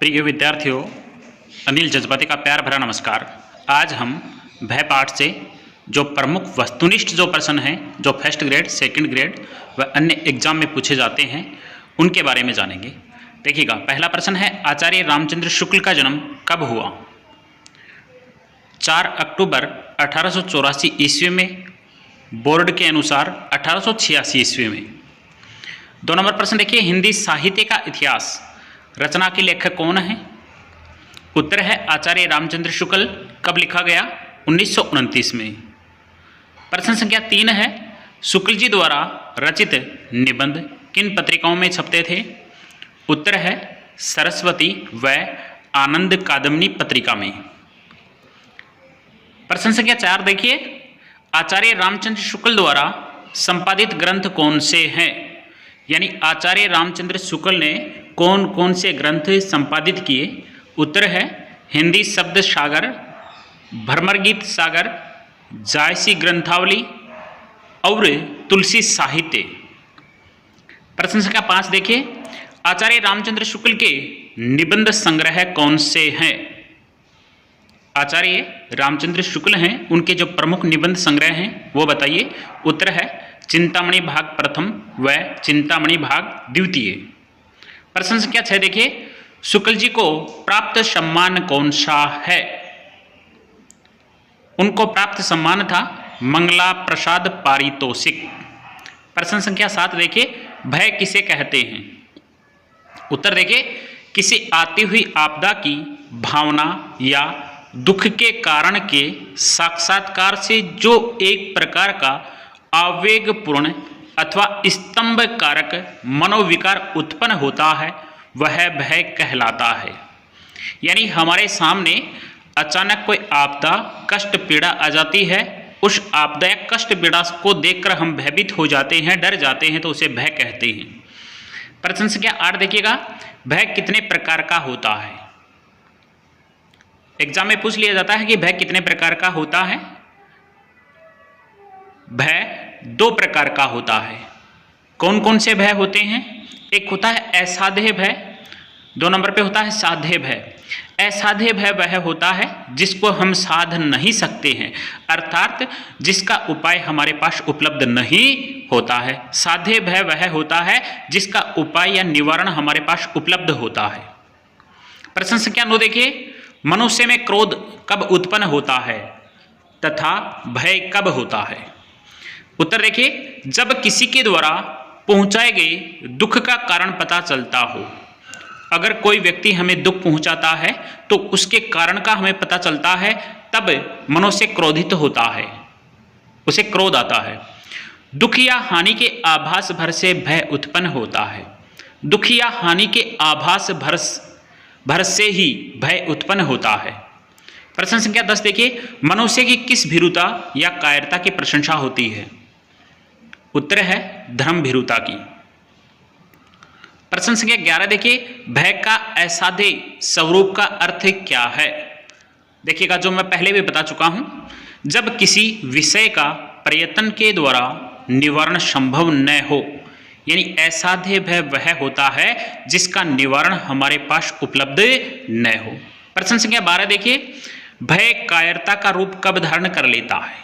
प्रिय विद्यार्थियों, अनिल जज्बाती का प्यार भरा नमस्कार। आज हम भय पाठ से जो प्रमुख वस्तुनिष्ठ जो प्रश्न हैं, जो फर्स्ट ग्रेड, सेकंड ग्रेड व अन्य एग्जाम में पूछे जाते हैं, उनके बारे में जानेंगे। देखिएगा, पहला प्रश्न है, आचार्य रामचंद्र शुक्ल का जन्म कब हुआ? 4 अक्टूबर 1884 ईस्वी में, बोर्ड के अनुसार 1886 ईस्वी में। 2 नंबर प्रश्न देखिए, हिंदी साहित्य का इतिहास रचना के लेखक कौन है? उत्तर है आचार्य रामचंद्र शुक्ल। कब लिखा गया? 1929 में। प्रश्न संख्या 3 है, शुक्ल जी द्वारा रचित निबंध किन पत्रिकाओं में छपते थे? उत्तर है सरस्वती व आनंद कादम्बनी पत्रिका में। प्रश्न संख्या 4 देखिए, आचार्य रामचंद्र शुक्ल द्वारा संपादित ग्रंथ कौन से हैं? यानी आचार्य रामचंद्र शुक्ल ने कौन कौन से ग्रंथ संपादित किए? उत्तर है हिंदी शब्द सागर, भ्रमरगीत सागर, जायसी ग्रंथावली और तुलसी साहित्य। प्रश्न संख्या 5 देखिए, आचार्य रामचंद्र शुक्ल के निबंध संग्रह कौन से हैं? आचार्य रामचंद्र शुक्ल हैं, उनके जो प्रमुख निबंध संग्रह हैं वो बताइए। उत्तर है चिंतामणि भाग प्रथम व चिंतामणि भाग द्वितीय। प्रश्न संख्या 6 देखिए, शुक्ल जी को प्राप्त सम्मान कौन सा है? उनको प्राप्त सम्मान था मंगला प्रसाद पारितोषिक। प्रश्न संख्या 7 देखिए, भय किसे कहते हैं? उत्तर देखिए, किसी आती हुई आपदा की भावना या दुख के कारण के साक्षात्कार से जो एक प्रकार का आवेगपूर्ण अथवा स्तंभ कारक मनोविकार उत्पन्न होता है, वह भय कहलाता है। यानी हमारे सामने अचानक कोई आपदा, कष्ट, पीड़ा आ जाती है, उस आपदा या कष्ट, पीड़ा को देखकर हम भयभीत हो जाते हैं, डर जाते हैं, तो उसे भय कहते हैं। प्रश्न संख्या 8 देखिएगा, भय कितने प्रकार का होता है? एग्जाम में पूछ लिया जाता है कि भय कितने प्रकार का होता है। भय 2 प्रकार का होता है। कौन कौन से भय होते हैं? एक होता है असाध्य भय, 2 नंबर पे होता है साध्य भय। असाध्य भय वह होता है जिसको हम साध नहीं सकते हैं, अर्थात जिसका उपाय हमारे पास उपलब्ध नहीं होता है। साध्य भय वह होता है जिसका उपाय या निवारण हमारे पास उपलब्ध होता है। प्रश्न संख्या 9 देखिए, मनुष्य में क्रोध कब उत्पन्न होता है तथा भय कब होता है? उत्तर देखिए, जब किसी के द्वारा पहुंचाए गए दुख का कारण पता चलता हो। अगर कोई व्यक्ति हमें दुख पहुंचाता है तो उसके कारण का हमें पता चलता है, तब मनुष्य क्रोधित होता है, उसे क्रोध आता है। दुख या हानि के आभास भर से भय उत्पन्न होता है। दुख या हानि के आभास भर से ही भय उत्पन्न होता है। प्रश्न संख्या 10 देखिए, मनुष्य की किस भीरुता या कायरता की प्रशंसा होती है? उत्तर है धर्म भीरुता की। प्रश्न संख्या 11 देखिए, भय का असाध्य स्वरूप का अर्थ क्या है? देखिएगा, जो मैं पहले भी बता चुका हूं, जब किसी विषय का प्रयत्न के द्वारा निवारण संभव न हो, यानी असाध्य भय वह होता है जिसका निवारण हमारे पास उपलब्ध न हो। प्रश्न संख्या 12 देखिए, भय कायरता का रूप कब धारण कर लेता है?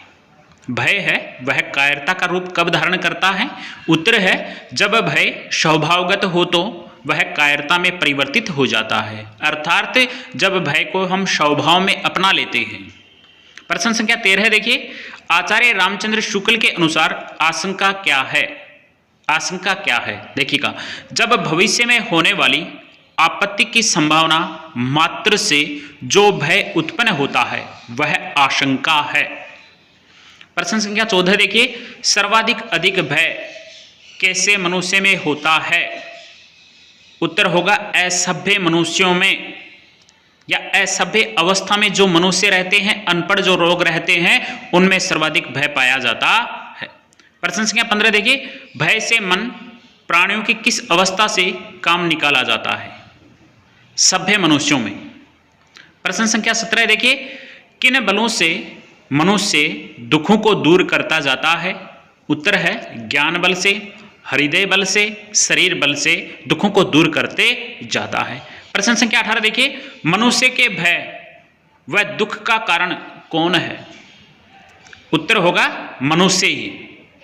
भय है वह कायरता का रूप कब धारण करता है? उत्तर है जब भय स्वभावगत हो तो वह कायरता में परिवर्तित हो जाता है, अर्थात जब भय को हम स्वभाव में अपना लेते हैं। प्रश्न संख्या 13 देखिए, आचार्य रामचंद्र शुक्ल के अनुसार आशंका क्या है? आशंका क्या है? देखिएगा, जब भविष्य में होने वाली आपत्ति की संभावना मात्र से जो भय उत्पन्न होता है वह आशंका है। प्रश्न संख्या 14 देखिए, सर्वाधिक अधिक भय कैसे मनुष्य में होता है? उत्तर होगा असभ्य मनुष्यों में या असभ्य अवस्था में जो मनुष्य रहते हैं, अनपढ़ जो लोग रहते हैं, उनमें सर्वाधिक भय पाया जाता है। प्रश्न संख्या 15 देखिए, भय से मन प्राणियों की किस अवस्था से काम निकाला जाता है? सभ्य मनुष्यों में। प्रश्न संख्या 17 देखिए, किन बलों से मनुष्य दुखों को दूर करता जाता है? उत्तर है ज्ञान बल से, हृदय बल से, शरीर बल से दुखों को दूर करते जाता है। प्रश्न संख्या 18 देखिए, मनुष्य के भय व दुख का कारण कौन है? उत्तर होगा मनुष्य ही,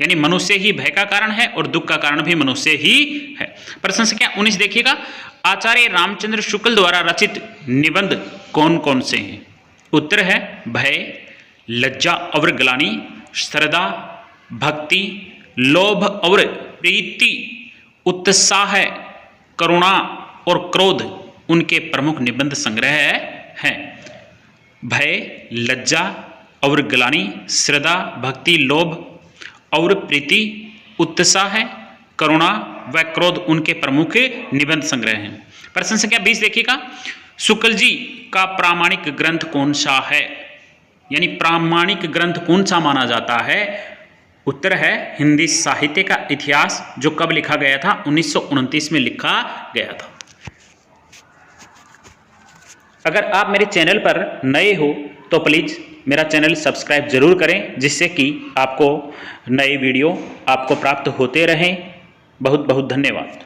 यानी मनुष्य ही भय का कारण है और दुख का कारण भी मनुष्य ही है। प्रश्न संख्या 19 देखिएगा, आचार्य रामचंद्र शुक्ल द्वारा रचित निबंध कौन कौन से हैं? उत्तर है भय, लज्जा और ग्लानि, श्रद्धा, भक्ति, लोभ और प्रीति, उत्साह, करुणा और क्रोध उनके प्रमुख निबंध संग्रह हैं। भय, लज्जा और ग्लानि, श्रद्धा, भक्ति, लोभ और प्रीति, उत्साह, करुणा व क्रोध उनके प्रमुख निबंध संग्रह हैं। प्रश्न संख्या 20 देखिएगा, शुक्ल जी का प्रामाणिक ग्रंथ कौन सा है? यानी प्रामाणिक ग्रंथ कौन सा माना जाता है? उत्तर है हिंदी साहित्य का इतिहास, जो कब लिखा गया था? 1929 में लिखा गया था। अगर आप मेरे चैनल पर नए हो तो प्लीज़ मेरा चैनल सब्सक्राइब जरूर करें, जिससे कि आपको नए वीडियो आपको प्राप्त होते रहें। बहुत बहुत धन्यवाद।